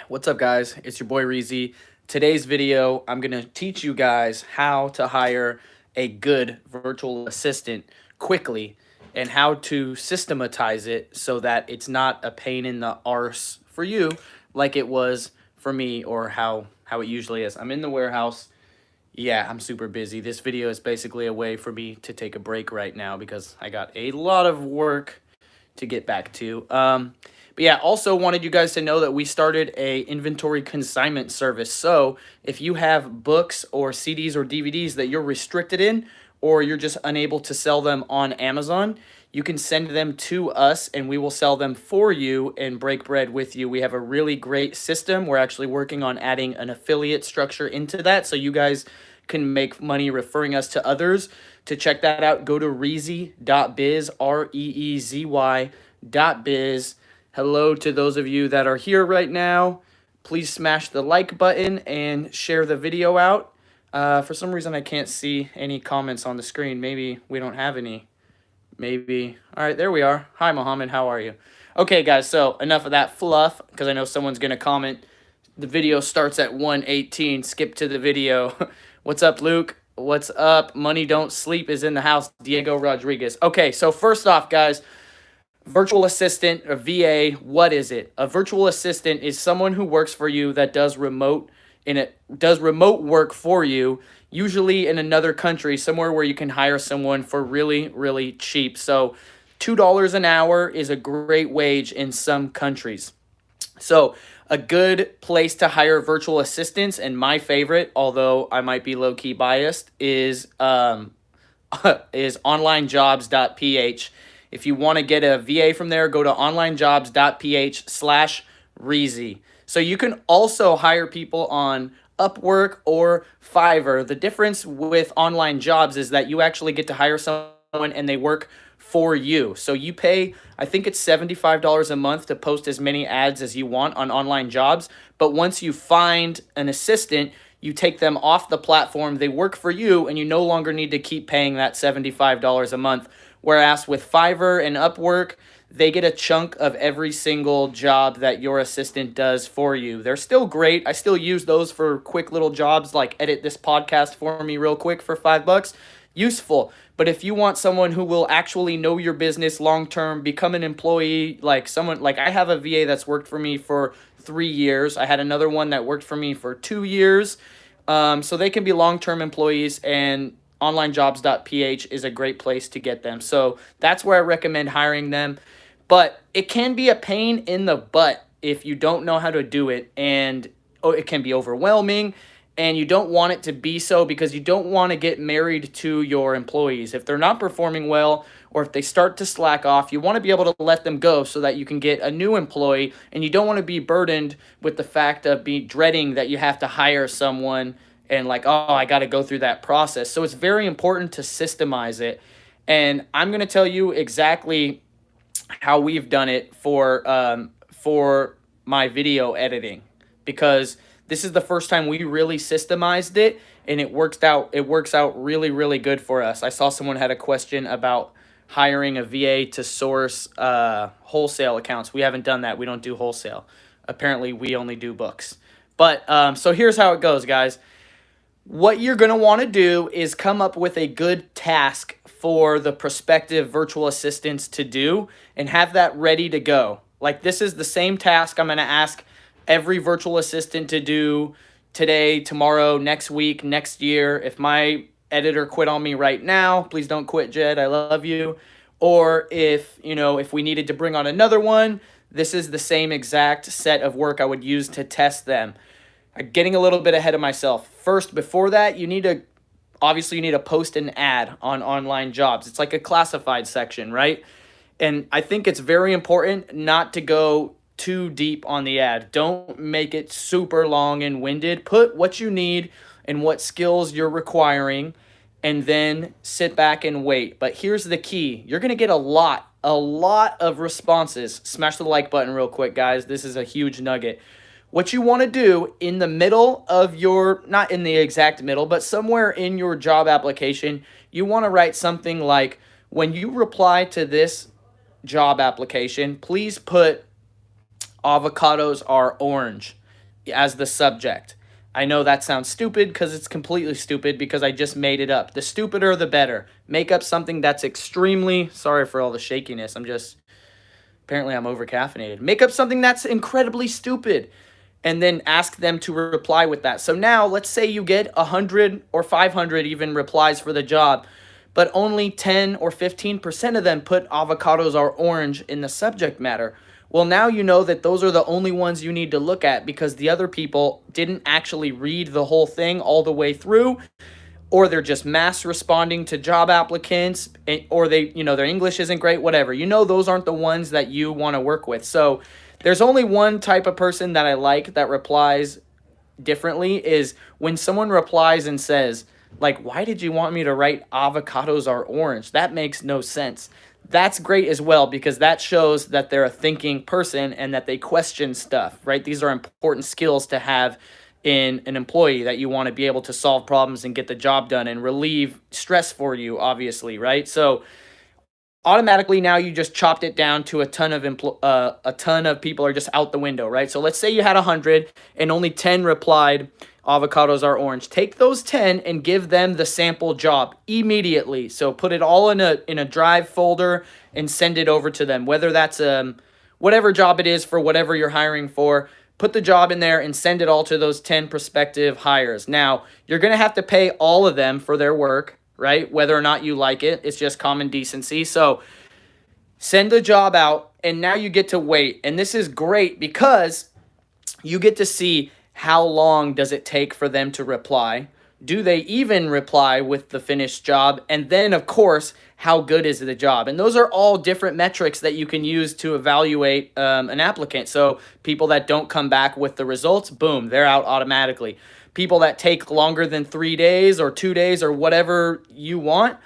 What's up, guys? It's your boy Reezy. Today's video, I'm going to teach you guys how to hire a good virtual assistant quickly and how to systematize it so that it's not a pain in the arse for you like it was for me, or how it usually is. I'm in the warehouse. Yeah, I'm super busy. This video is basically a way for me to take a break right now because I got a lot of work to get back to. But yeah, also wanted you guys to know that we started a inventory consignment service. So if you have books or CDs or DVDs that you're restricted in, or you're just unable to sell them on Amazon, you can send them to us and we will sell them for you and break bread with you. We have a really great system. We're actually working on adding an affiliate structure into that so you guys can make money referring us to others. To check that out, go to reezy.biz, reezy.biz. Hello to those of you that are here right now. Please smash the like button and share the video out. For some reason, I can't see any comments on the screen. Maybe we don't have any. Maybe. All right, there we are. Hi, Mohammed. How are you? Okay, guys, so enough of that fluff, because I know someone's going to comment. The video starts at 1:18. Skip to the video. What's up, Luke? What's up? Money Don't Sleep is in the house. Diego Rodriguez. Okay, so first off, guys, virtual assistant, or VA, what is it? A virtual assistant is someone who works for you that does remote work for you, usually in another country, somewhere where you can hire someone for really, really cheap. So $2 an hour is a great wage in some countries. So a good place to hire virtual assistants, and my favorite, although I might be low-key biased, is onlinejobs.ph. If you want to get a VA from there, go to onlinejobs.ph/Reezy. So you can also hire people on Upwork or Fiverr. The difference with online jobs is that you actually get to hire someone and they work for you. So you pay, I think it's $75 a month to post as many ads as you want on online jobs. But once you find an assistant, you take them off the platform, they work for you, and you no longer need to keep paying that $75 a month. Whereas with Fiverr and Upwork, they get a chunk of every single job that your assistant does for you. They're still great. I still use those for quick little jobs like edit this podcast for me real quick for $5. Useful. But if you want someone who will actually know your business long term, become an employee, like I have a VA that's worked for me for 3 years. I had another one that worked for me for 2 years. So they can be long-term employees, and onlinejobs.ph is a great place to get them. So that's where I recommend hiring them. But it can be a pain in the butt if you don't know how to do it, and it can be overwhelming, and you don't want it to be so because you don't want to get married to your employees. If they're not performing well, or if they start to slack off, you want to be able to let them go so that you can get a new employee, and you don't want to be burdened with the fact of dreading that you have to hire someone and like, oh, I got to go through that process. So it's very important to systemize it. And I'm going to tell you exactly how we've done it for my video editing, because this is the first time we really systemized it, and it works out really, really good for us. I saw someone had a question about hiring a VA to source wholesale accounts. We haven't done that. We don't do wholesale. Apparently, we only do books. But so here's how it goes, guys. What you're going to want to do is come up with a good task for the prospective virtual assistants to do and have that ready to go. Like, this is the same task I'm going to ask every virtual assistant to do today, tomorrow, next week, next year. If my editor quit on me right now, please don't quit, Jed. I love you. Or if we needed to bring on another one, this is the same exact set of work I would use to test them. I'm getting a little bit ahead of myself. First, before that, you need to post an ad on online jobs. It's like a classified section, right? And I think it's very important not to go too deep on the ad. Don't make it super long and winded. Put what you need and what skills you're requiring, and then sit back and wait. But here's the key. You're going to get a lot of responses. Smash the like button real quick, guys. This is a huge nugget. What you want to do in the middle of your, not in the exact middle, but somewhere in your job application, you want to write something like, when you reply to this job application, please put avocados are orange. as the subject. I know that sounds stupid because it's completely stupid because I just made it up. The stupider, the better. Make up something that's extremely, sorry for all the shakiness. Apparently I'm over caffeinated. Make up something that's incredibly stupid and then ask them to reply with that. So now let's say you get 100 or 500 even replies for the job, but only 10 or 15% of them put avocados are orange in the subject matter. Well, now you know that those are the only ones you need to look at because the other people didn't actually read the whole thing all the way through, or they're just mass responding to job applicants, or they, their English isn't great, whatever. Those aren't the ones that you want to work with. So there's only one type of person that I like that replies differently is when someone replies and says, like, why did you want me to write avocados are orange? That makes no sense. That's great as well because that shows that they're a thinking person and that they question stuff, right? These are important skills to have in an employee, that you want to be able to solve problems and get the job done and relieve stress for you, obviously, right? So automatically now you just chopped it down to a ton of people are just out the window, right? So let's say you had 100 and only 10 replied avocados are orange. Take those 10 and give them the sample job immediately. So put it all in a drive folder and send it over to them, whether that's whatever job it is for whatever you're hiring for. Put the job in there and send it all to those 10 prospective hires. Now, you're going to have to pay all of them for their work, right? Whether or not you like it, it's just common decency. So send the job out, and now you get to wait. And this is great because you get to see how long does it take for them to reply. Do they even reply with the finished job? And then, of course, how good is the job? And those are all different metrics that you can use to evaluate an applicant. So people that don't come back with the results, boom, they're out automatically. People that take longer than 3 days or 2 days or whatever you want,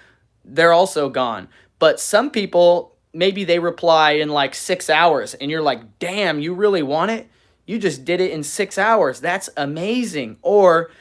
they're also gone. But some people, maybe they reply in like 6 hours and you're like, damn, you really want it? You just did it in 6 hours. That's amazing. Or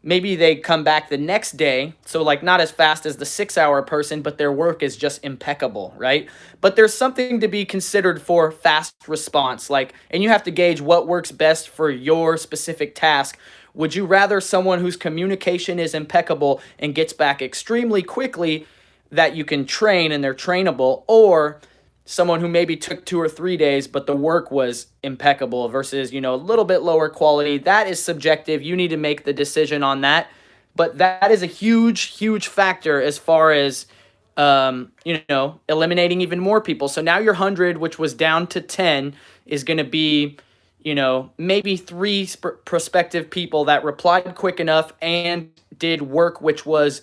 maybe they come back the next day, so like not as fast as the 6-hour person, but their work is just impeccable, right? But there's something to be considered for fast response, and you have to gauge what works best for your specific task. Would you rather someone whose communication is impeccable and gets back extremely quickly that you can train and they're trainable, or someone who maybe took 2 or 3 days, but the work was impeccable versus, a little bit lower quality? That is subjective. You need to make the decision on that. But that is a huge, huge factor as far as, eliminating even more people. So now your 100, which was down to 10, is going to be, maybe 3 prospective people that replied quick enough and did work which was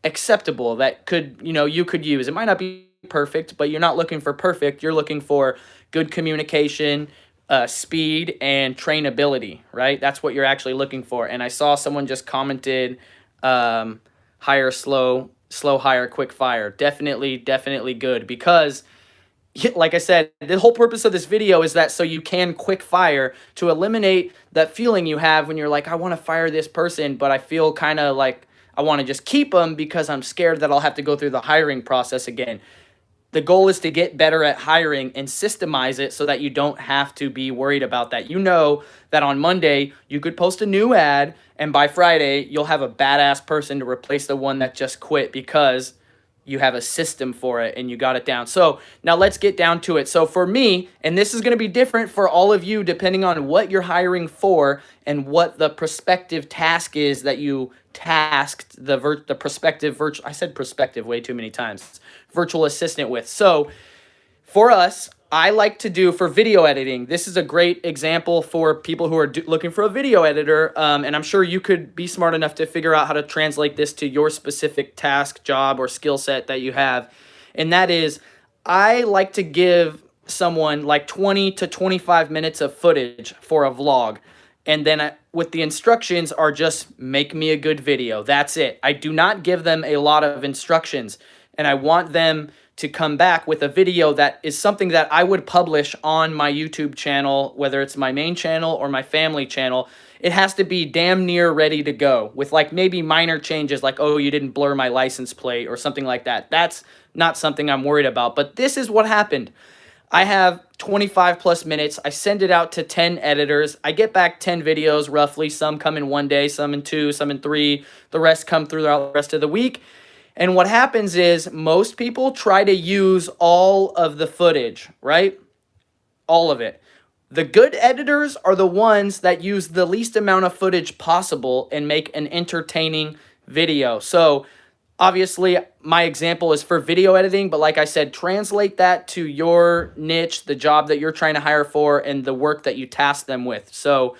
acceptable that could, you could use. It might not be perfect, but you're not looking for perfect. You're looking for good communication, speed, and trainability, right? That's what you're actually looking for. And I saw someone just commented, hire slow, hire, quick fire. Definitely good because, like I said, the whole purpose of this video is that so you can quick fire to eliminate that feeling you have when you're like, I want to fire this person, but I feel kind of like I want to just keep them because I'm scared that I'll have to go through the hiring process again. The goal is to get better at hiring and systemize it so that you don't have to be worried about that. You know that on Monday, you could post a new ad, and by Friday, you'll have a badass person to replace the one that just quit because you have a system for it and you got it down. So now let's get down to it. So for me, and this is going to be different for all of you depending on what you're hiring for and what the prospective task is that you tasked the prospective virtual, I said prospective way too many times, virtual assistant with. So for us, I like to do for video editing. This is a great example for people who are looking for a video editor. And I'm sure you could be smart enough to figure out how to translate this to your specific task, job, or skill set that you have. And that is, I like to give someone like 20 to 25 minutes of footage for a vlog. And then with the instructions are just make me a good video. That's it. I do not give them a lot of instructions. And I want them to come back with a video that is something that I would publish on my YouTube channel, whether it's my main channel or my family channel. It has to be damn near ready to go with like maybe minor changes like, oh, you didn't blur my license plate or something like that. That's not something I'm worried about. But this is what happened. I have 25 plus minutes. I send it out to 10 editors. I get back 10 videos roughly. Some come in one day, some in two, some in three. The rest come throughout the rest of the week. And what happens is most people try to use all of the footage, right? All of it. The good editors are the ones that use the least amount of footage possible and make an entertaining video. So obviously my example is for video editing, but like I said, translate that to your niche, the job that you're trying to hire for, and the work that you task them with. So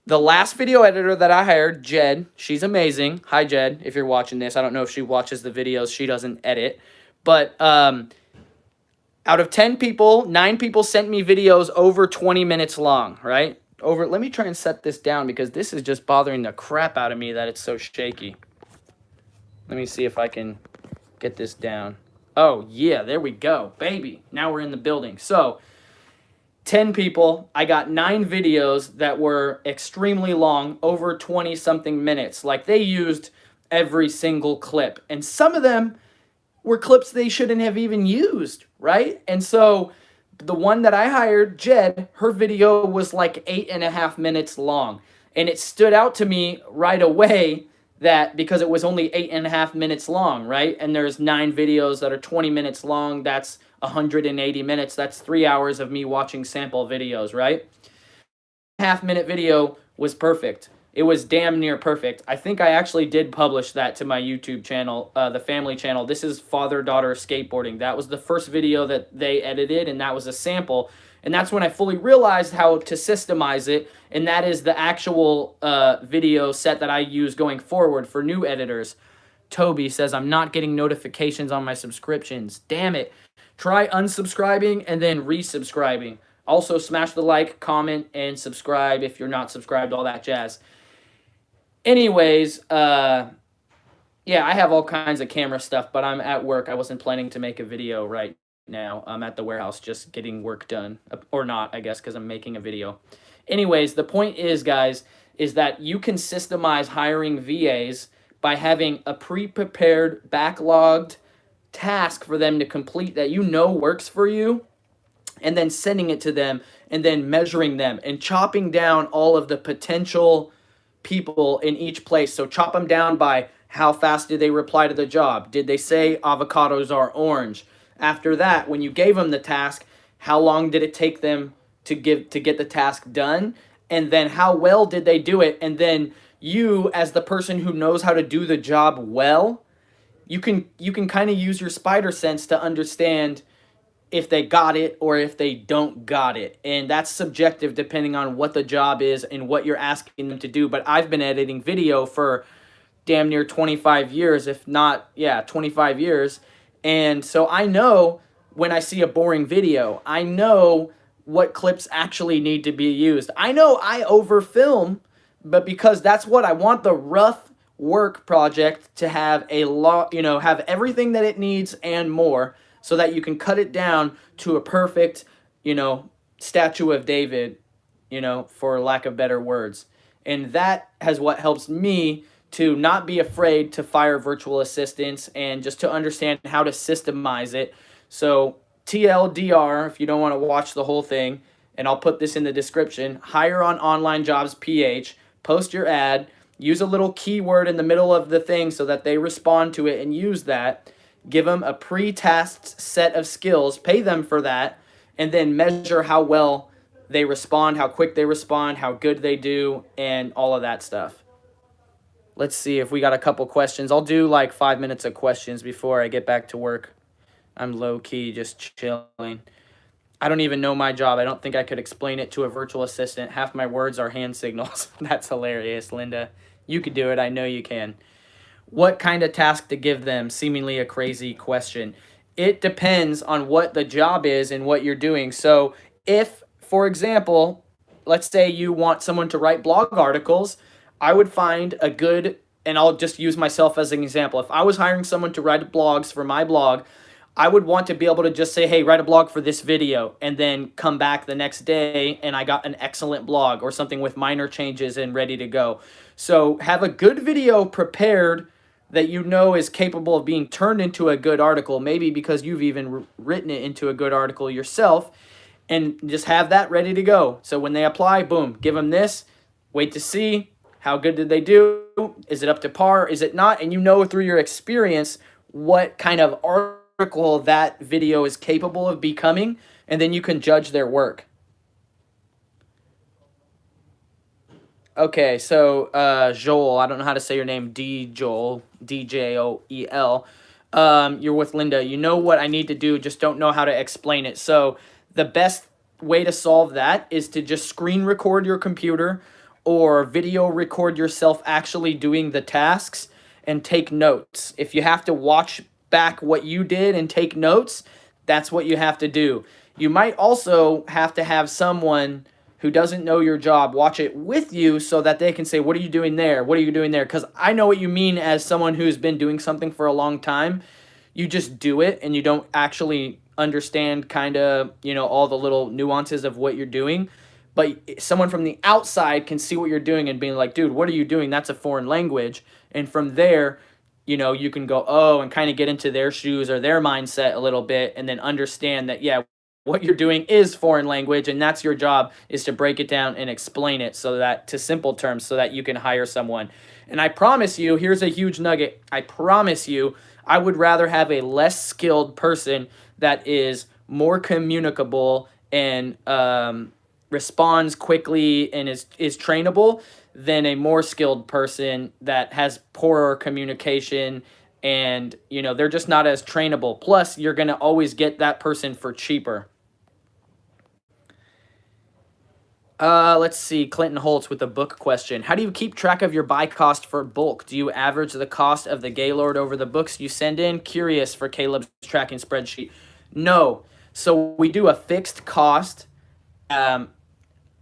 the last video editor that I hired, Jed, she's amazing. Hi, Jed, if you're watching this. I don't know if she watches the videos. She doesn't edit. But out of 10 people, 9 people sent me videos over 20 minutes long, right? Let me try and set this down because this is just bothering the crap out of me that it's so shaky. Let me see if I can get this down. Oh, yeah, there we go. Baby, now we're in the building. So 10 people, I got 9 videos that were extremely long, over 20-something minutes. Like, they used every single clip. And some of them were clips they shouldn't have even used, right? And so the one that I hired, Jed, her video was like 8.5 minutes long. And it stood out to me right away that because it was only 8.5 minutes long, right? And there's 9 videos that are 20 minutes long. That's 180 minutes. That's 3 hours of me watching sample videos, right? Half-minute video was perfect. It was damn near perfect. I think I actually did publish that to my YouTube channel, the family channel. This is father-daughter skateboarding. That was the first video that they edited, and that was a sample. And that's when I fully realized how to systemize it, and that is the actual video set that I use going forward for new editors. Toby says, I'm not getting notifications on my subscriptions. Damn it. Try unsubscribing and then resubscribing. Also, smash the like, comment, and subscribe if you're not subscribed, all that jazz. Anyways, yeah, I have all kinds of camera stuff, but I'm at work. I wasn't planning to make a video right now. I'm at the warehouse just getting work done. Or not, I guess, because I'm making a video. Anyways, the point is, guys, is that you can systemize hiring VAs by having a pre-prepared, backlogged task for them to complete that you know works for you, and then sending it to them, and then measuring them, and chopping down all of the potential people in each place. So chop them down by how fast did they reply to the job? Did they say avocados are orange? After that, when you gave them the task, how long did it take them to get the task done? And then how well did they do it? And then you, as the person who knows how to do the job well, you can kind of use your spider sense to understand if they got it or if they don't got it. And that's subjective depending on what the job is and what you're asking them to do. But I've been editing video for damn near 25 years, if not, yeah, 25 years. And so I know when I see a boring video, I know what clips actually need to be used. I know I overfilm, but because that's what I want the rough work project to have a lot, have everything that it needs and more, so that you can cut it down to a perfect, statue of David, for lack of better words. And that has what helps me to not be afraid to fire virtual assistants and just to understand how to systemize it. So TLDR, if you don't want to watch the whole thing, and I'll put this in the description, hire on online jobs PH, post your ad, use a little keyword in the middle of the thing so that they respond to it and use that. Give them a pre-tasked set of skills, pay them for that, and then measure how well they respond, how quick they respond, how good they do, and all of that stuff. Let's see if we got a couple questions. I'll do like 5 minutes of questions before I get back to work. I'm low-key just chilling. I don't even know my job. I don't think I could explain it to a virtual assistant. Half my words are hand signals. That's hilarious, Linda. You could do it. I know you can. What kind of task to give them? Seemingly a crazy question. It depends on what the job is and what you're doing. So if, for example, let's say you want someone to write blog articles, I would find a good, and I'll just use myself as an example. If I was hiring someone to write blogs for my blog, I would want to be able to just say, hey, write a blog for this video, and then come back the next day and I got an excellent blog or something with minor changes and ready to go. So have a good video prepared that you know is capable of being turned into a good article, maybe because you've even written it into a good article yourself, and just have that ready to go. So when they apply, boom, give them this, wait to see how good did they do? Is it up to par? Is it not? And you know through your experience what kind of article that video is capable of becoming, and then you can judge their work. Okay, so Joel, I don't know how to say your name, D Joel, DJOEL. You're with Linda. You know what I need to do, just don't know how to explain it. So the best way to solve that is to just screen record your computer or video record yourself actually doing the tasks and take notes. If you have to watch back what you did and take notes, that's what you have to do. You might also have to have someone who doesn't know your job watch it with you so that they can say, what are you doing there? What are you doing there? Because I know what you mean as someone who's been doing something for a long time. You just do it and you don't actually understand kind of, all the little nuances of what you're doing. But someone from the outside can see what you're doing and being like, dude, what are you doing? That's a foreign language. And from there, you can go, oh, and kind of get into their shoes or their mindset a little bit and then understand that, yeah, what you're doing is foreign language and that's your job, is to break it down and explain it so that to simple terms so that you can hire someone. And I promise you, here's a huge nugget. I promise you, I would rather have a less skilled person that is more communicable and responds quickly and is trainable than a more skilled person that has poorer communication and they're just not as trainable. Plus, you're going to always get that person for cheaper. Let's see. Clinton Holtz with a book question. How do you keep track of your buy cost for bulk? Do you average the cost of the Gaylord over the books you send in? Curious for Caleb's tracking spreadsheet. No. So we do a fixed cost.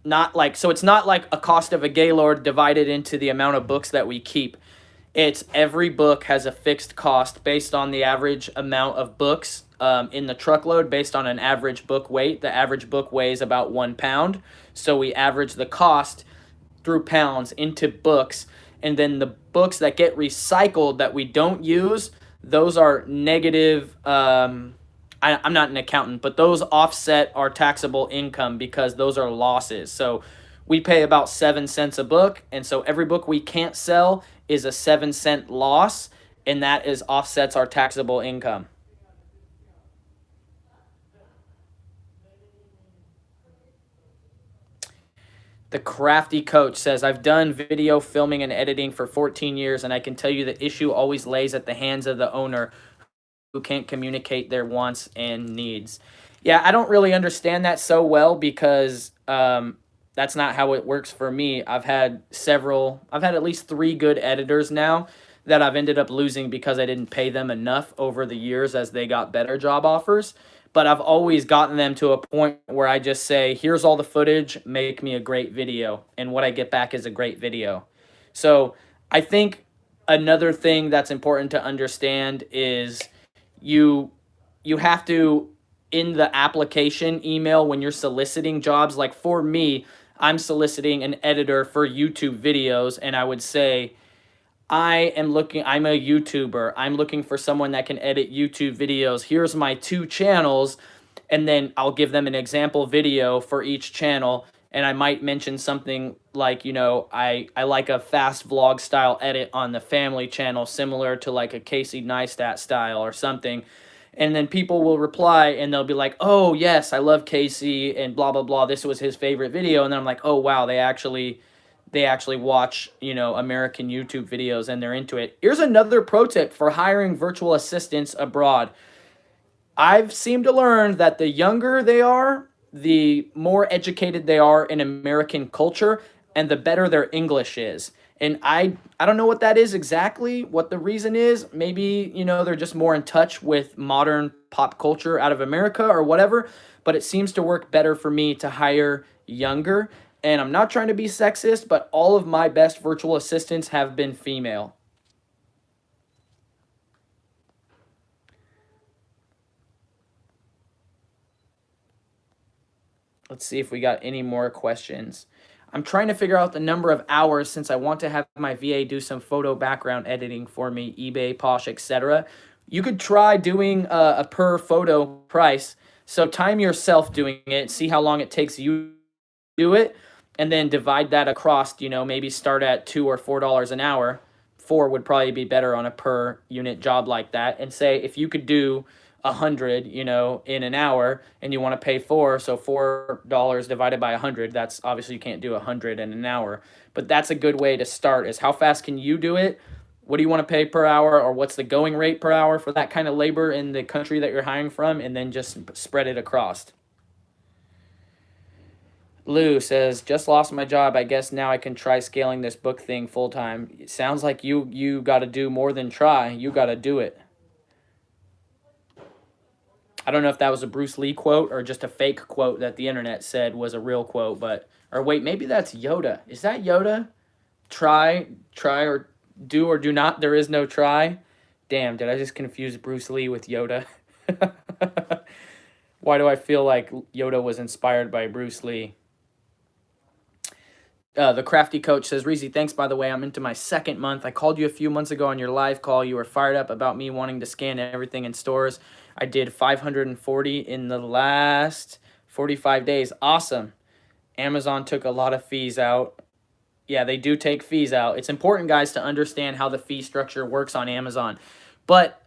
Not like, so it's not like a cost of a Gaylord divided into the amount of books that we keep. It's every book has a fixed cost based on the average amount of books in the truckload based on an average book weight. The average book weighs about 1 pound. So we average the cost through pounds into books. And then the books that get recycled that we don't use, those are negative. I'm not an accountant, but those offset our taxable income because those are losses. So we pay about 7 cents a book. And so every book we can't sell is a 7-cent loss. And that is offsets our taxable income. The Crafty Coach says, I've done video filming and editing for 14 years, and I can tell you the issue always lays at the hands of the owner who can't communicate their wants and needs. Yeah, I don't really understand that so well because that's not how it works for me. I've had at least 3 good editors now that I've ended up losing because I didn't pay them enough over the years as they got better job offers. But I've always gotten them to a point where I just say, here's all the footage, make me a great video. And what I get back is a great video. So I think another thing that's important to understand is you you have to, in the application email when you're soliciting jobs, like for me, I'm soliciting an editor for YouTube videos, and I would say, I'm a YouTuber. I'm looking for someone that can edit YouTube videos. Here's my 2 channels. And then I'll give them an example video for each channel. And I might mention something like, I like a fast vlog style edit on the family channel, similar to like a Casey Neistat style or something. And then people will reply and they'll be like, oh, yes, I love Casey and blah, blah, blah. This was his favorite video. And then I'm like, oh, wow, they actually watch, American YouTube videos and they're into it. Here's another pro tip for hiring virtual assistants abroad. I've seemed to learn that the younger they are, the more educated they are in American culture and the better their English is. And I don't know what that is exactly, what the reason is. Maybe, they're just more in touch with modern pop culture out of America or whatever, but it seems to work better for me to hire younger. And I'm not trying to be sexist, but all of my best virtual assistants have been female. Let's see if we got any more questions. I'm trying to figure out the number of hours since I want to have my VA do some photo background editing for me, eBay, Posh, etc. You could try doing a per photo price. So time yourself doing it, see how long it takes you to do it, and then divide that across, maybe start at $2 or $4 an hour. Four would probably be better on a per unit job like that. And say if you could do 100, in an hour, and you want to pay four, so $4 divided by 100, that's obviously you can't do 100 in an hour, but that's a good way to start. Is how fast can you do it? What do you want to pay per hour, or what's the going rate per hour for that kind of labor in the country that you're hiring from, and then just spread it across. Lou says, just lost my job. I guess now I can try scaling this book thing full time. It sounds like you got to do more than try. You got to do it. I don't know if that was a Bruce Lee quote or just a fake quote that the internet said was a real quote, or wait, maybe that's Yoda. Is that Yoda? Try, or do not. There is no try. Damn, did I just confuse Bruce Lee with Yoda? Why do I feel like Yoda was inspired by Bruce Lee? The Crafty Coach says, Reezy, thanks, by the way. I'm into my second month. I called you a few months ago on your live call. You were fired up about me wanting to scan everything in stores. I did 540 in the last 45 days. Awesome. Amazon took a lot of fees out. Yeah, they do take fees out. It's important, guys, to understand how the fee structure works on Amazon. But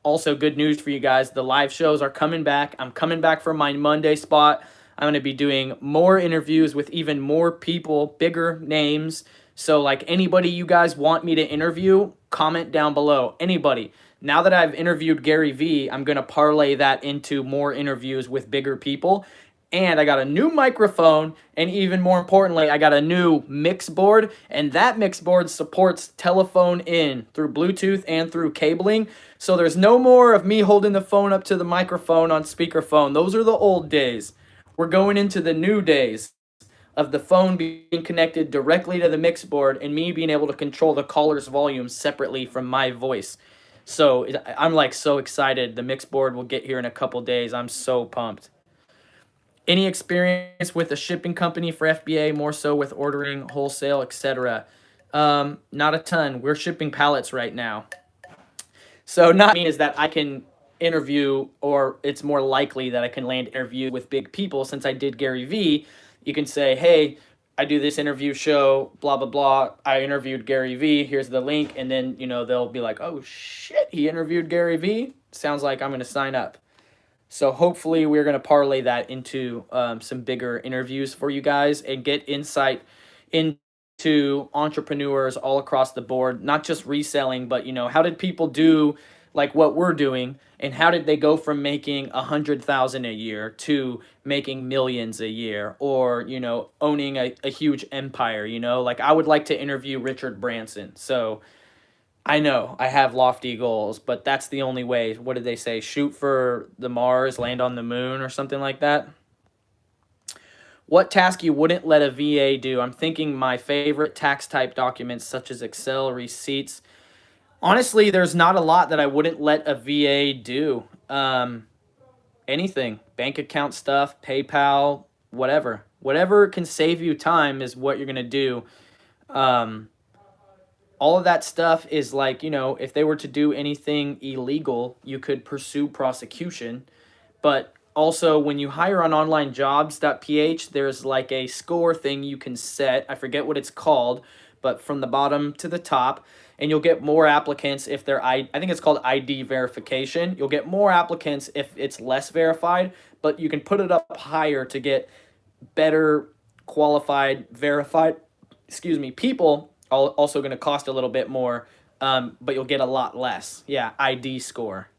also good news for you guys. The live shows are coming back. I'm coming back for my Monday spot. I'm going to be doing more interviews with even more people, bigger names. So like anybody you guys want me to interview, comment down below. Anybody. Now that I've interviewed Gary Vee, I'm going to parlay that into more interviews with bigger people. And I got a new microphone, and even more importantly, I got a new mix board, and that mix board supports telephone in through Bluetooth and through cabling. So there's no more of me holding the phone up to the microphone on speakerphone. Those are the old days. We're going into the new days of the phone being connected directly to the mix board and me being able to control the caller's volume separately from my voice. So I'm like so excited. The mix board will get here in a couple days. I'm so pumped. Any experience with a shipping company for FBA, more so with ordering wholesale, etc.? Not a ton. We're shipping pallets right now. So not mean is that I can interview, or it's more likely that I can land interview with big people. Since I did Gary Vee, you can say, hey, I do this interview show, blah, blah, blah. I interviewed Gary Vee. Here's the link. And then, they'll be like, oh, shit, he interviewed Gary Vee. Sounds like I'm going to sign up. So hopefully we're going to parlay that into some bigger interviews for you guys and get insight into entrepreneurs all across the board, not just reselling, but, how did people do like what we're doing, and how did they go from making 100,000 a year to making millions a year, or, owning a huge empire, like I would like to interview Richard Branson. So I know I have lofty goals, but that's the only way. What did they say? Shoot for the Mars, land on the moon, or something like that. What task you wouldn't let a VA do? I'm thinking my favorite tax type documents such as Excel, receipts. Honestly, there's not a lot that I wouldn't let a VA do. Anything. Bank account stuff, PayPal, whatever. Whatever can save you time is what you're going to do. All of that stuff is like, if they were to do anything illegal, you could pursue prosecution. But also, when you hire on onlinejobs.ph, there's like a score thing you can set. I forget what it's called, but from the bottom to the top. And you'll get more applicants if they're, I think it's called ID verification. You'll get more applicants if it's less verified, but you can put it up higher to get better qualified, verified, people. Also going to cost a little bit more, but you'll get a lot less. Yeah, ID score,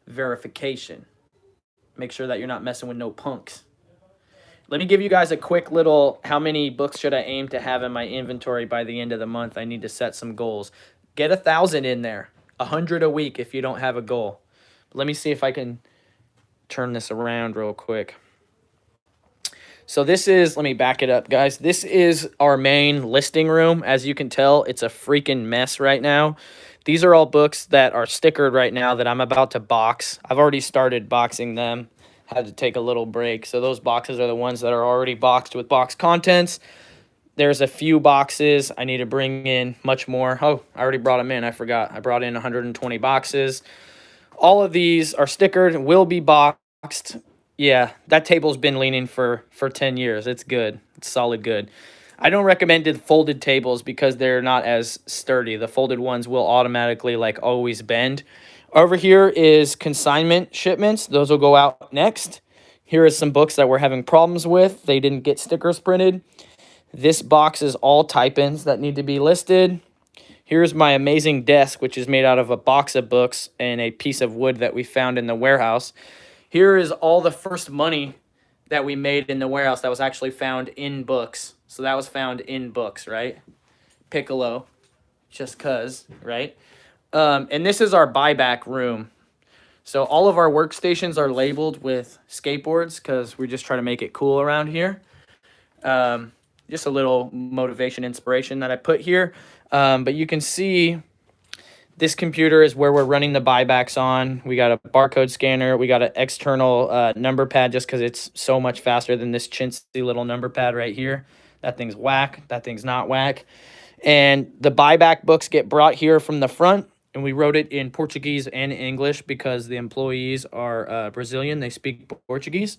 verification. Make sure that you're not messing with no punks. Let me give you guys a quick little, how many books should I aim to have in my inventory by the end of the month? I need to set some goals. Get 1,000 in there, 100 a week if you don't have a goal. Let me see if I can turn this around real quick. So this is, let me back it up, guys. This is our main listing room. As you can tell, it's a freaking mess right now. These are all books that are stickered right now that I'm about to box. I've already started boxing them. Had to take a little break. So those boxes are the ones that are already boxed with box contents. There's a few boxes. I need to bring in much more. Oh, I already brought them in. I forgot. I brought in 120 boxes. All of these are stickered, will be boxed. Yeah, that table's been leaning for 10 years. It's good. It's solid good. I don't recommend the folded tables because they're not as sturdy. The folded ones will automatically like always bend. Over here is consignment shipments. Those will go out next. Here is some books that we're having problems with. They didn't get stickers printed. This box is all type-ins that need to be listed. Here's my amazing desk, which is made out of a box of books and a piece of wood that we found in the warehouse. Here is all the first money that we made in the warehouse that was actually found in books. So that was found in books, right? Piccolo, just cuz, right? And this is our buyback room. So all of our workstations are labeled with skateboards because we just try to make it cool around here. Just a little motivation, inspiration that I put here. But you can see this computer is where we're running the buybacks on. We got a barcode scanner. We got an external number pad just because it's so much faster than this chintzy little number pad right here. That thing's whack. That thing's not whack. And the buyback books get brought here from the front. And we wrote it in Portuguese and English because the employees are Brazilian. They speak Portuguese.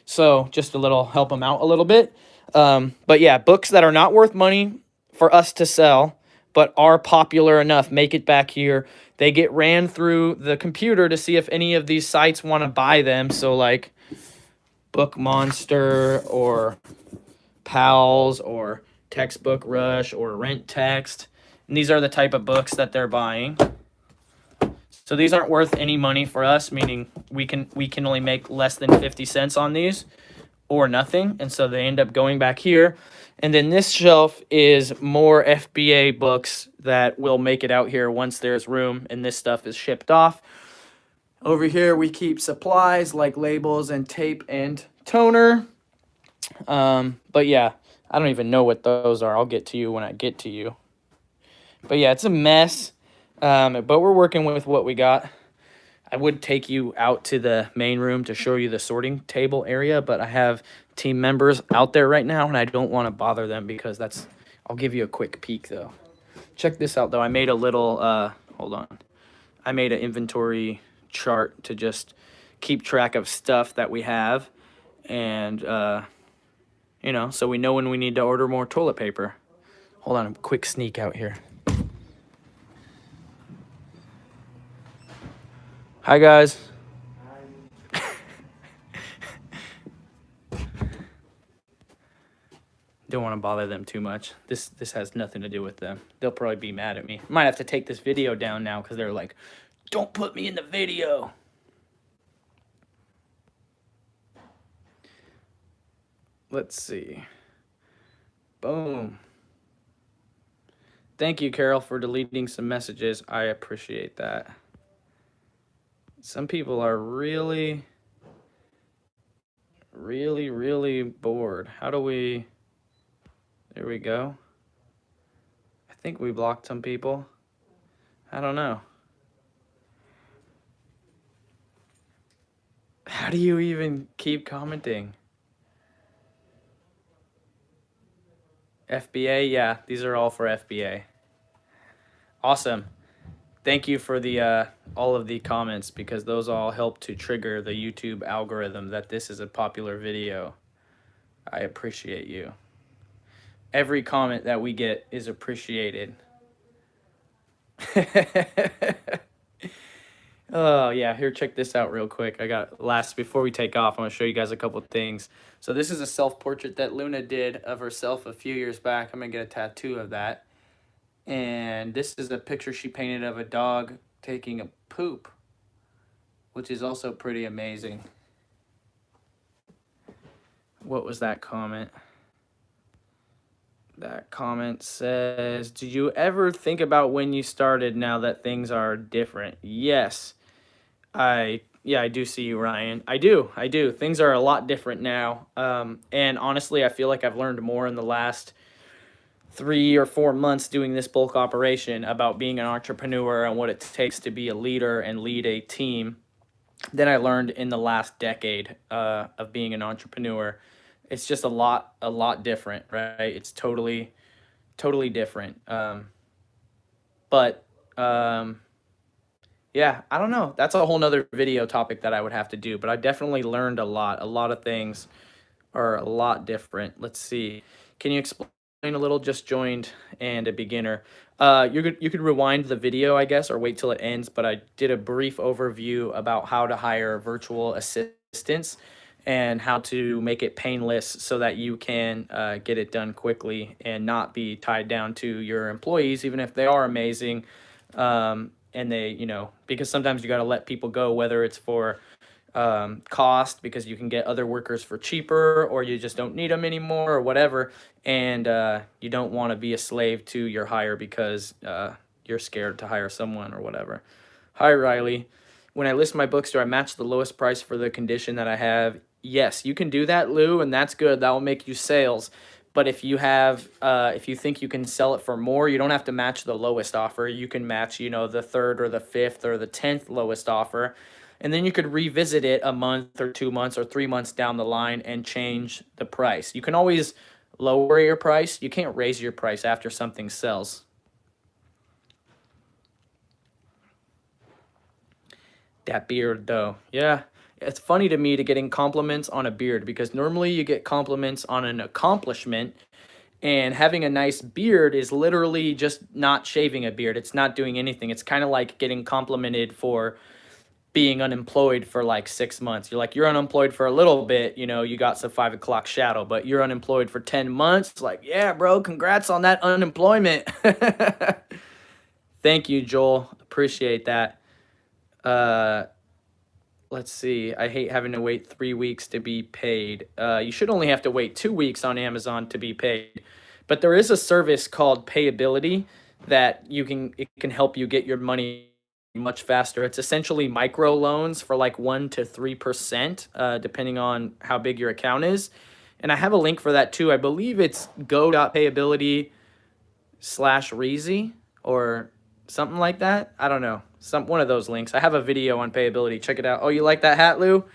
So just a little, help them out a little bit. But yeah, books that are not worth money for us to sell, but are popular enough, make it back here. They get ran through the computer to see if any of these sites want to buy them. So like Book Monster or Pals or Textbook Rush or Rent Text. And these are the type of books that they're buying. So these aren't worth any money for us, meaning we can only make less than 50 cents on these or nothing. And so they end up going back here. And then this shelf is more FBA books that will make it out here once there's room and this stuff is shipped off. Over here we keep supplies like labels and tape and toner. But yeah, I don't even know what those are. I'll get to you when I get to you. But yeah, it's a mess. But we're working with what we got. I would take you out to the main room to show you the sorting table area, but I have team members out there right now, and I don't want to bother them because that's... I'll give you a quick peek, though. Check this out, though. I made a little... hold on. I made an inventory chart to just keep track of stuff that we have, and, you know, so we know when we need to order more toilet paper. Hold on, a quick sneak out here. Hi, guys. Don't want to bother them too much. This has nothing to do with them. They'll probably be mad at me. Might have to take this video down now because they're like, don't put me in the video. Let's see. Boom. Thank you, Carol, for deleting some messages. I appreciate that. Some people are really bored. How do we... There we go. I think we blocked some people. I don't know. How do you even keep commenting? FBA? Yeah, these are all for FBA. Awesome. Thank you for the all of the comments because those all help to trigger the YouTube algorithm that this is a popular video. I appreciate you. Every comment that we get is appreciated. Oh, yeah. Here, check this out real quick. I got before we take off, I'm going to show you guys a couple things. So this is a self-portrait that Luna did of herself a few years back. I'm going to get a tattoo of that. And this is a picture she painted of a dog taking a poop, which is also pretty amazing. What was that comment? That comment says, did you ever think about when you started now that things are different? Yes. I do see you, Ryan. I do. Things are a lot different now. And honestly, I feel like I've learned more in the last 3 or 4 months doing this bulk operation about being an entrepreneur and what it takes to be a leader and lead a team than I learned in the last decade of being an entrepreneur. It's just a lot different, right? It's totally different. But yeah, I don't know. That's a whole nother video topic that I would have to do, but I definitely learned a lot. A lot of things are a lot different. Let's see. Can you explain a little? Just joined and a beginner. You could rewind the video, I guess, or wait till it ends. But I did a brief overview about how to hire virtual assistants and how to make it painless so that you can get it done quickly and not be tied down to your employees, even if they are amazing. And they, because sometimes you got to let people go, whether it's for cost because you can get other workers for cheaper, or you just don't need them anymore, or whatever. And you don't want to be a slave to your hire because you're scared to hire someone or whatever. Hi, Riley. When I list my books, do I match the lowest price for the condition that I have? Yes, you can do that, Lou, and that's good. That will make you sales. But if you think you can sell it for more, you don't have to match the lowest offer. You can match, the third or the fifth or the 10th lowest offer. And then you could revisit it a month or 2 months or 3 months down the line and change the price. You can always lower your price. You can't raise your price after something sells. That beard, though. Yeah. It's funny to me to getting compliments on a beard because normally you get compliments on an accomplishment, and having a nice beard is literally just not shaving a beard. It's not doing anything. It's kind of like getting complimented for being unemployed for like 6 months. You're like, you're unemployed for a little bit, you got some 5 o'clock shadow, but you're unemployed for 10 months. It's like, yeah, bro, congrats on that unemployment. Thank you, Joel. Appreciate that. Uh, let's see. I hate having to wait 3 weeks to be paid. You should only have to wait 2 weeks on Amazon to be paid. But there is a service called Payability that it can help you get your money much faster. It's essentially micro loans for like 1 to 3%, depending on how big your account is. And I have a link for that too. I believe it's go.payability/Reezy or something like that. I don't know. One of those links. I have a video on Payability. Check it out. Oh, you like that hat, Lou?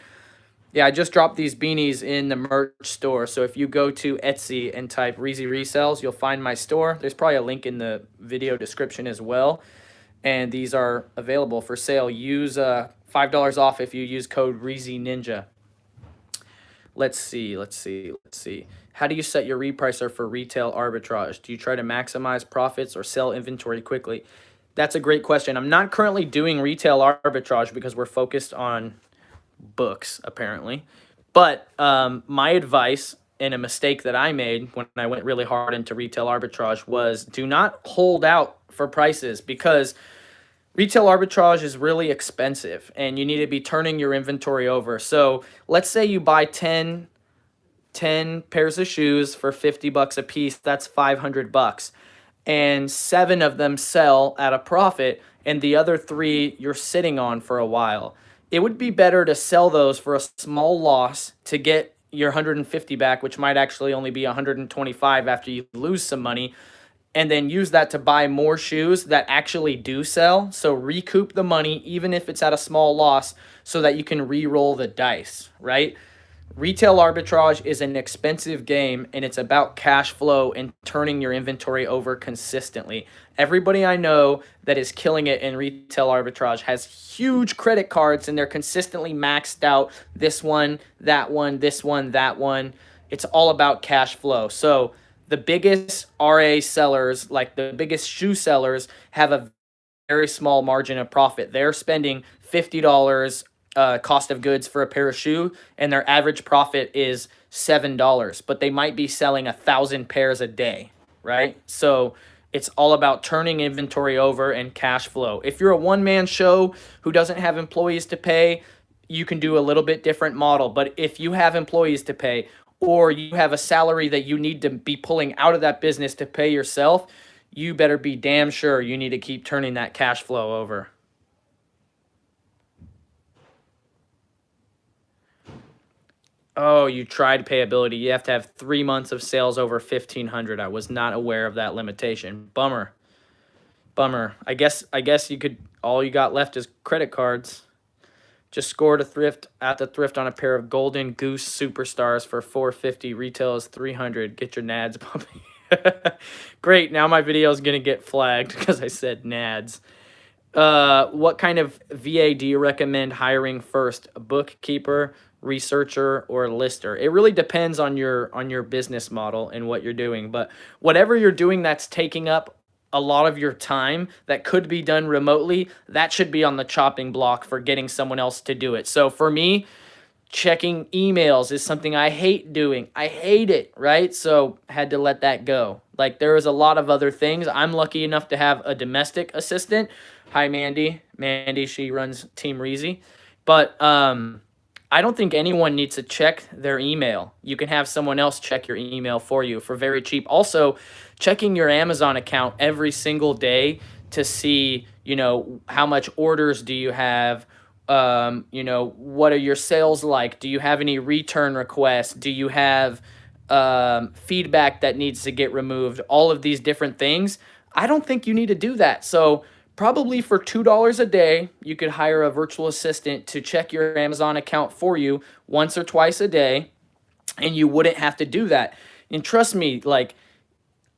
Yeah, I just dropped these beanies in the merch store. So if you go to Etsy and type Reezy Resells, you'll find my store. There's probably a link in the video description as well. And these are available for sale. Use $5 off if you use code Reezy Ninja. Let's see. How do you set your repricer for retail arbitrage? Do you try to maximize profits or sell inventory quickly? That's a great question. I'm not currently doing retail arbitrage because we're focused on books, apparently. But my advice and a mistake that I made when I went really hard into retail arbitrage was do not hold out for prices, because retail arbitrage is really expensive and you need to be turning your inventory over. So let's say you buy 10 pairs of shoes for $50 a piece. That's $500. And 7 of them sell at a profit, and the other 3 you're sitting on for a while. It would be better to sell those for a small loss to get your 150 back, which might actually only be 125 after you lose some money, and then use that to buy more shoes that actually do sell. So recoup the money, even if it's at a small loss, so that you can re-roll the dice, right? Retail arbitrage is an expensive game, and it's about cash flow and turning your inventory over consistently. Everybody I know that is killing it in retail arbitrage has huge credit cards, and they're consistently maxed out. This one, that one, this one, that one. It's all about cash flow. So the biggest RA sellers, like the biggest shoe sellers, have a very small margin of profit. They're spending $50 cost of goods for a pair of shoe, and their average profit is $7, but they might be selling 1,000 pairs a day, right? So it's all about turning inventory over and cash flow. If you're a one-man show who doesn't have employees to pay, you can do a little bit different model. But if you have employees to pay, or you have a salary that you need to be pulling out of that business to pay yourself, you better be damn sure you need to keep turning that cash flow over. Oh, you tried Payability. You have to have 3 months of sales over 1,500. I was not aware of that limitation. Bummer. I guess you could, all you got left is credit cards. Just scored a thrift at the thrift on a pair of Golden Goose Superstars for 450. Retail is 300. Get your nads pumping. Great. Now my video is gonna get flagged because I said nads. What kind of VA do you recommend hiring first? A bookkeeper, researcher, or a lister? It really depends on your business model and what you're doing. But whatever you're doing that's taking up a lot of your time that could be done remotely, that should be on the chopping block for getting someone else to do it. So for me, checking emails is something I hate doing. I hate it, right? So had to let that go. Like there is a lot of other things. I'm lucky enough to have a domestic assistant. Hi, Mandy. Mandy, she runs Team Reezy. But I don't think anyone needs to check their email. You can have someone else check your email for you for very cheap. Also, checking your Amazon account every single day to see, how much orders do you have? What are your sales like? Do you have any return requests? Do you have feedback that needs to get removed? All of these different things. I don't think you need to do that. So probably for $2 a day, you could hire a virtual assistant to check your Amazon account for you once or twice a day, and you wouldn't have to do that. And trust me, like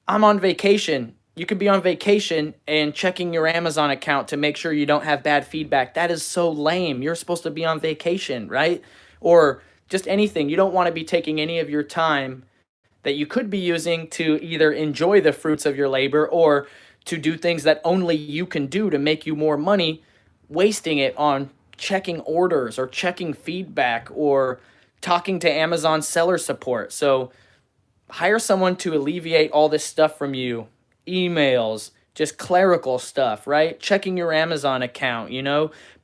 I'm on vacation. You could be on vacation and checking your Amazon account to make sure you don't have bad feedback. That is so lame. You're supposed to be on vacation, right? Or just anything. You don't want to be taking any of your time that you could be using to either enjoy the fruits of your labor or to do things that only you can do to make you more money, wasting it on checking orders or checking feedback or talking to Amazon seller support. So hire someone to alleviate all this stuff from you. Emails, just clerical stuff, right? Checking your Amazon account,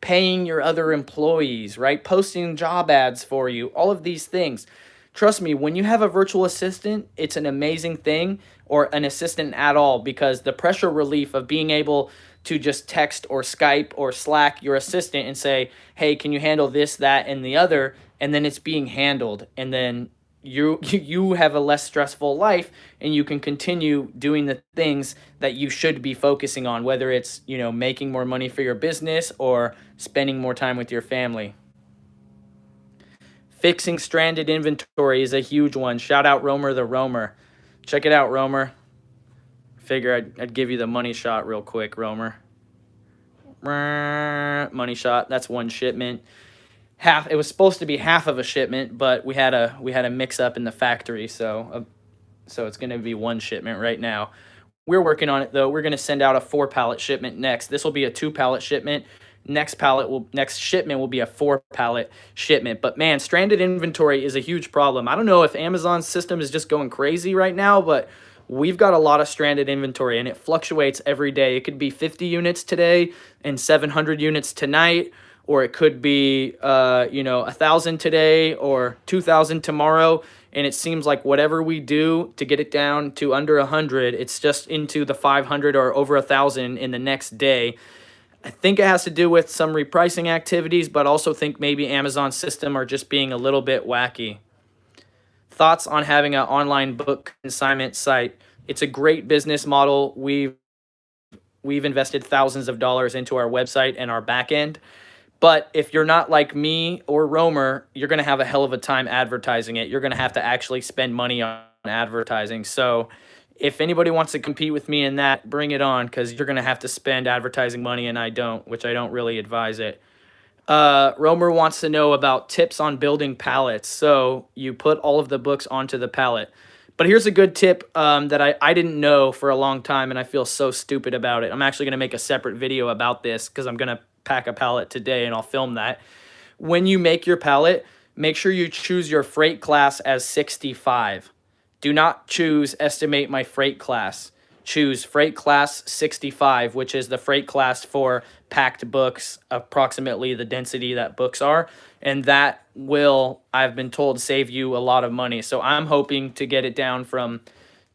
paying your other employees, right? Posting job ads for you, all of these things. Trust me, when you have a virtual assistant, it's an amazing thing, or an assistant at all, because the pressure relief of being able to just text or Skype or Slack your assistant and say, hey, can you handle this, that, and the other? And then it's being handled. And then you have a less stressful life and you can continue doing the things that you should be focusing on, whether it's, making more money for your business or spending more time with your family. Fixing stranded inventory is a huge one. Shout out Romer the Roamer. Check it out, Romer. Figure I'd give you the money shot real quick, Romer. Money shot. That's one shipment. It was supposed to be half of a shipment, but we had a mix up in the factory, so it's going to be one shipment right now. We're working on it though. We're going to send out a 4-pallet shipment next. This will be a 2-pallet shipment. Next shipment will be a 4-pallet shipment. But man, stranded inventory is a huge problem. I don't know if Amazon's system is just going crazy right now, but we've got a lot of stranded inventory and it fluctuates every day. It could be 50 units today and 700 units tonight, or it could be 1,000 today or 2,000 tomorrow. And it seems like whatever we do to get it down to under 100, it's just into the 500 or over 1,000 in the next day. I think it has to do with some repricing activities, but also think maybe Amazon's system are just being a little bit wacky. Thoughts on having an online book consignment site? It's a great business model. We've invested thousands of dollars into our website and our back end. But if you're not like me or Romer, you're going to have a hell of a time advertising it. You're going to have to actually spend money on advertising. So if anybody wants to compete with me in that, bring it on, because you're going to have to spend advertising money and I don't, which I don't really advise it. Romer wants to know about tips on building pallets. So you put all of the books onto the pallet. But here's a good tip that I didn't know for a long time, and I feel so stupid about it. I'm actually going to make a separate video about this because I'm going to pack a pallet today and I'll film that. When you make your pallet, make sure you choose your freight class as 65. Do not choose estimate my freight class. Choose freight class 65, which is the freight class for packed books, approximately the density that books are. And that will, I've been told, save you a lot of money. So I'm hoping to get it down from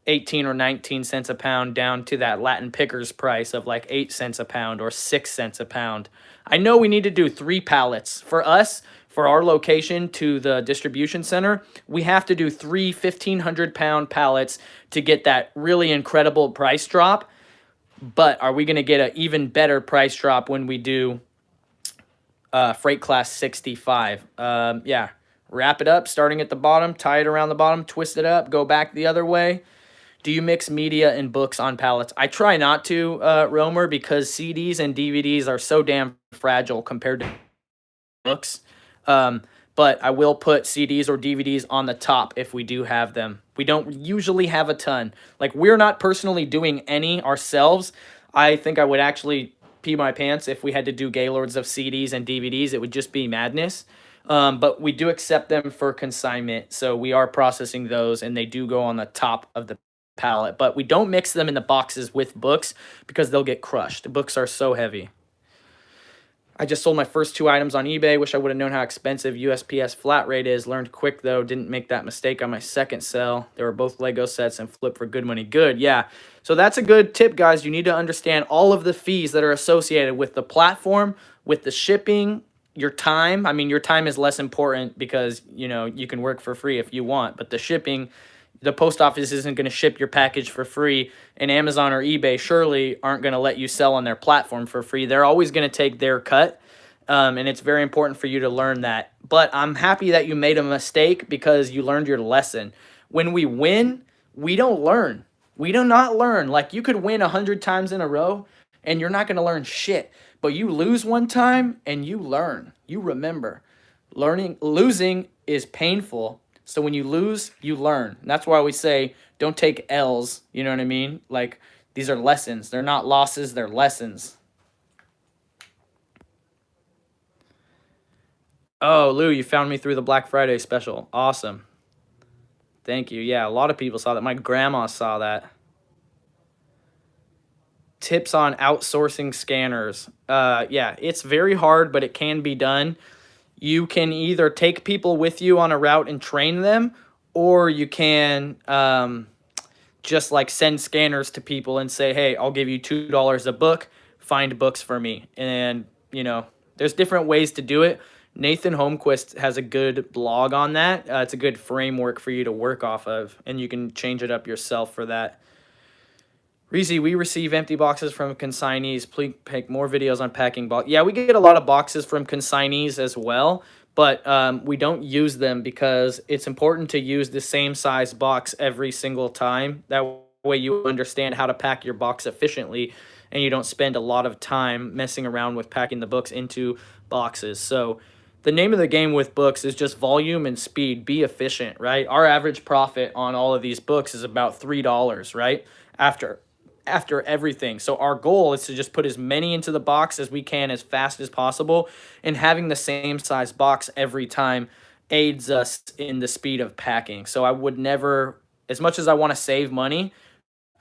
18 or 19 cents a pound down to that Latin pickers price of like 8 cents a pound or 6 cents a pound. I know we need to do 3 pallets. For us, for our location to the distribution center, we have to do 3 1,500-pound pallets to get that really incredible price drop. But are we going to get an even better price drop when we do freight class 65. Yeah, wrap it up starting at the bottom, tie it around the bottom, twist it up, go back the other way. Do you mix media and books on pallets? I try not to, Romer, because CDs and DVDs are so damn fragile compared to books. Um, but I will put CDs or DVDs on the top if we do have them. We don't usually have a ton. Like, we're not personally doing any ourselves. I think I would actually pee my pants if we had to do Gaylords of CDs and DVDs. It would just be madness. But we do accept them for consignment. So we are processing those, and they do go on the top of the pallet. But we don't mix them in the boxes with books because they'll get crushed. The books are so heavy. I just sold my first 2 items on eBay. Wish I would have known how expensive USPS flat rate is. Learned quick, though. Didn't make that mistake on my second sell. They were both Lego sets and flipped for good money. Good, yeah. So that's a good tip, guys. You need to understand all of the fees that are associated with the platform, with the shipping, your time. I mean, your time is less important because, you know, you can work for free if you want. But the shipping, the post office isn't going to ship your package for free, and Amazon or eBay surely aren't going to let you sell on their platform for free. They're always going to take their cut, and it's very important for you to learn that. But I'm happy that you made a mistake because you learned your lesson. When we win, we don't learn. We do not learn. Like, you could win 100 times in a row, and you're not going to learn shit. But you lose one time, and you learn. You remember. Losing is painful. So when you lose, you learn. And that's why we say don't take L's, you know what I mean? Like, these are lessons. They're not losses, they're lessons. Oh, Lou, you found me through the Black Friday special. Awesome. Thank you. Yeah, a lot of people saw that. My grandma saw that. Tips on outsourcing scanners. Yeah, it's very hard, but it can be done. You can either take people with you on a route and train them, or you can just like send scanners to people and say, hey, I'll give you $2 a book, find books for me. And, you know, there's different ways to do it. Nathan Holmquist has a good blog on that. It's a good framework for you to work off of, and you can change it up yourself for that. Reezy, we receive empty boxes from consignees. Please make more videos on packing box. Yeah, we get a lot of boxes from consignees as well, but we don't use them because it's important to use the same size box every single time. That way you understand how to pack your box efficiently, and you don't spend a lot of time messing around with packing the books into boxes. So the name of the game with books is just volume and speed. Be efficient, right? Our average profit on all of these books is about $3, right? After everything. So our goal is to just put as many into the box as we can as fast as possible, and having the same size box every time aids us in the speed of packing. So I would never, as much as I want to save money,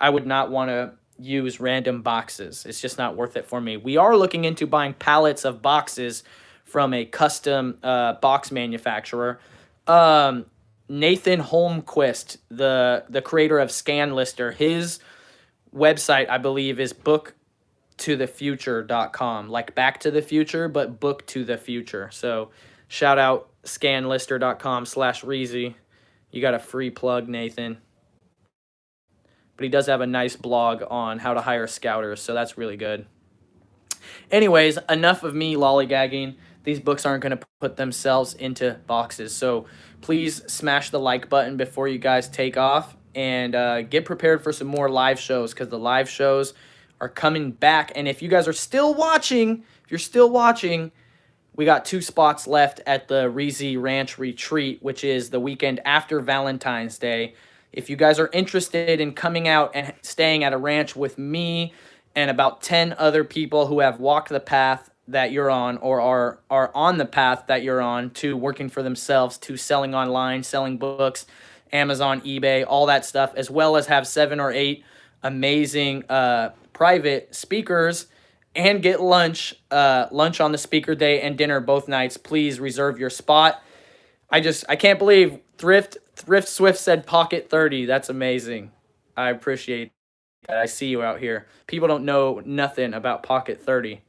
I would not want to use random boxes. It's just not worth it for me. We are looking into buying pallets of boxes from a custom box manufacturer. Nathan Holmquist, the creator of ScanLister, his website, I believe, is booktothefuture.com, like Back to the Future, but book to the future. So shout out scanlister.com/Reezy. You got a free plug, Nathan. But he does have a nice blog on how to hire scouters, so that's really good. Anyways, enough of me lollygagging. These books aren't going to put themselves into boxes, so please smash the like button before you guys take off. And get prepared for some more live shows, because the live shows are coming back. And if you guys are still watching, we got 2 spots left at the Reezy Ranch Retreat, which is the weekend after Valentine's Day. If you guys are interested in coming out and staying at a ranch with me and about 10 other people who have walked the path that you're on, or are on the path that you're on, to working for themselves, to selling online, selling books, Amazon, eBay, all that stuff, as well as have 7 or 8 amazing private speakers, and get lunch on the speaker day and dinner both nights, please reserve your spot. I can't believe Thrift Swift said pocket 30. That's amazing. I appreciate that. I see you out here. People don't know nothing about pocket 30.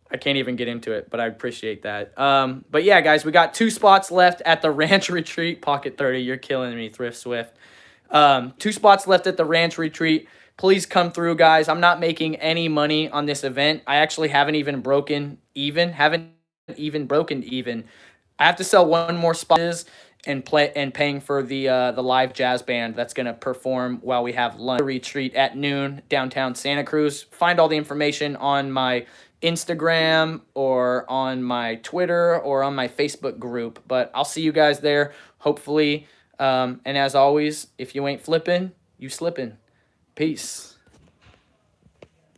I can't even get into it, but I appreciate that. But yeah, guys, we got 2 spots left at the Ranch Retreat. Pocket 30, you're killing me, Thrift Swift. 2 spots left at the Ranch Retreat. Please come through, guys. I'm not making any money on this event. I actually haven't even broken even. Haven't even broken even. I have to sell one more spot and paying for the live jazz band that's gonna perform while we have lunch retreat at noon downtown Santa Cruz. Find all the information on my Instagram or on my Twitter or on my Facebook group. But I'll see you guys there, hopefully. And as always, if you ain't flipping, you slipping. Peace.